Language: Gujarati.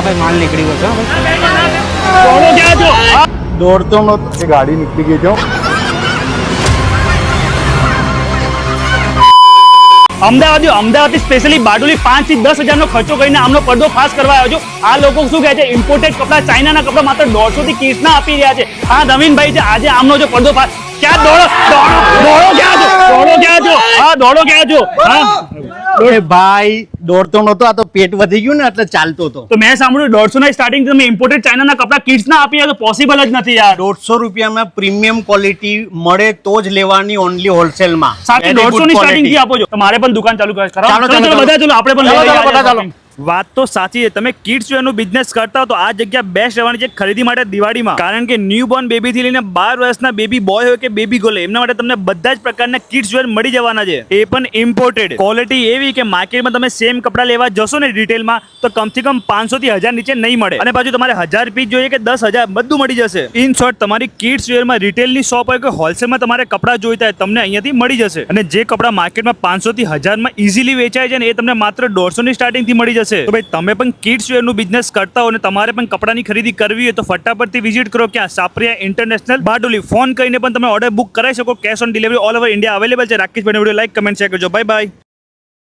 ભાઈ માલ નીકળી ગયો છે દોડતો નતો, ગાડી નીકળી ગઈ છે. અમદાવાદથી સ્પેશિયલી બારડોલી 5 થી 10 હજારનો ખર્ચો કરીને આમનો પડદો ફાસ કરવા આવ્યો છું. આ લોકો શું કહે છે, ઇમ્પોર્ટેડ કપડા, ચાઇનાના કપડા માત્ર 150 થી કિટ્સના આપી રહ્યા છે. હા નવીનભાઈ છે, આજે આમનો જો પડદો ફાસ, ક્યાં દોડો ક્યાં છો? એ ભાઈ દોડતો નતો, આ તો પેટ વધી ગયું ને એટલે ચાલતો હતો. તો મેં સાંભળ્યું 150 ના સ્ટાર્ટિંગ તમે ઇમ્પોર્ટેડ ચાઇનાના કપડા કિટ્સના આપી રહ્યા, તો પોસિબલ જ નથી યાર. 150 રૂપિયામાં પ્રીમિયમ ક્વોલિટી મળે તો જ લેવાની, ઓનલી હોલસેલમાં. સાથે 150 ની સ્ટાર્ટિંગ થી આપો છો. તો મારે પણ દુકાન ચાલુ કરાવી. ચલો બધા ચલો, આપણે પણ ચાલો. વાત તો સાચી છે. તમે કિડ્સ વેર નું બિઝનેસ કરતા હો તો આ જગ્યા બેસ્ટ રહેવાની છે ખરીદી માટે દિવાળીમાં. કારણ કે ન્યૂબોર્ન બેબી થી લઈને 12 વર્ષના બેબી બોય હોય કે બેબી ગર્લ, એમના માટે તમને બધા જ પ્રકારના કિડ્સ વેર મળી જવાના છે. એ પણ ઇમ્પોર્ટેડ. ક્વોલિટી એવી કે માર્કેટમાં તમે સેમ કપડા લેવા જશો ને રિટેલમાં તો કમથી કમ 500 થી 1000 નીચે નહીં મળે. અને પાછું તમારે 1000 પીસ જોઈએ કે 10,000, બધું મળી જશે. ઇન શોર્ટ, તમારી કિડ્સ વેરમાં રિટેલની શોપ હોય કે હોલસેલમાં તમારે કપડા જોઈતા હોય, તમને અહીંયાથી મળી જશે. અને જે કપડા માર્કેટમાં 500 થી 1000 માં ઇઝીલી વેચાય છે ને, એ તમને માત્ર 150 ની સ્ટાર્ટિંગ થી મળી જશે. તો ભાઈ તમે પણ કિડ્સ વેરનું બિઝનેસ કરતા હો અને તમારે પણ કપડાની ખરીદી કરવી હોય તો ફટાફટથી વિઝિટ કરો. ક્યાં? સાપરિયા ઇન્ટરનેશનલ બારડોલી. ફોન કરીને પણ તમે ઓર્ડર બુક કરાવી શકો. Cash on delivery all over India available છે. રાકેશભાઈનો વિડીયો લાઈક, કમેન્ટ, શેર કરજો. Bye bye.